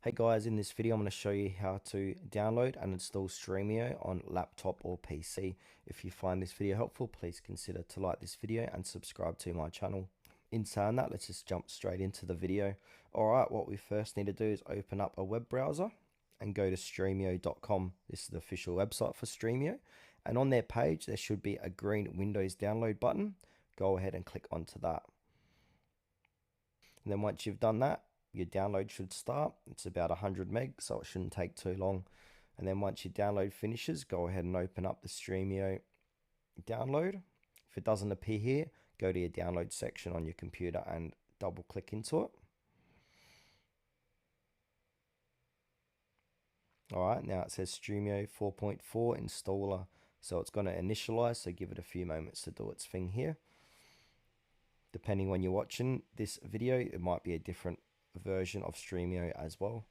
Hey guys, in this video I'm going to show you how to download and install Stremio on laptop or PC. If you find this video helpful, please consider to like this video and subscribe to my channel. In saying that, let's just jump straight into the video. Alright, what we first need to do is open up a web browser and go to stremio.com. This is the official website for Stremio. And on their page, there should be a green Windows download button. Go ahead and click onto that. And then once you've done that, your download should start. It's about 100 meg, so it shouldn't take too long. And then once your download finishes, go ahead and open up the Stremio download. If it doesn't appear here, go to your download section on your computer and double click into it. Alright, now it says Stremio 4.4 installer. So it's going to initialize, so give it a few moments to do its thing here. Depending when you're watching this video, it might be a different version of Stremio as well.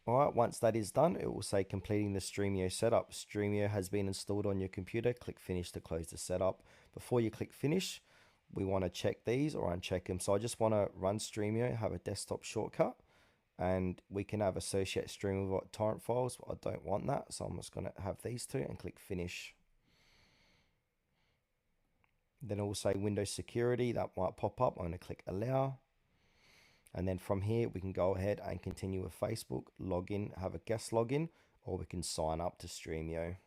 Alright, once that is done, it will say completing the Stremio setup. Stremio has been installed on your computer. Click finish to close the setup. Before you click finish, we want to check these or uncheck them. So I just want to run Stremio, have a desktop shortcut, and we can have associate stream with torrent files, but I don't want that. So I'm just going to have these two and click finish. Then it will say Windows security, that might pop up. I'm going to click allow. And then from here, we can go ahead and continue with Facebook, log in, have a guest login, or we can sign up to Stremio.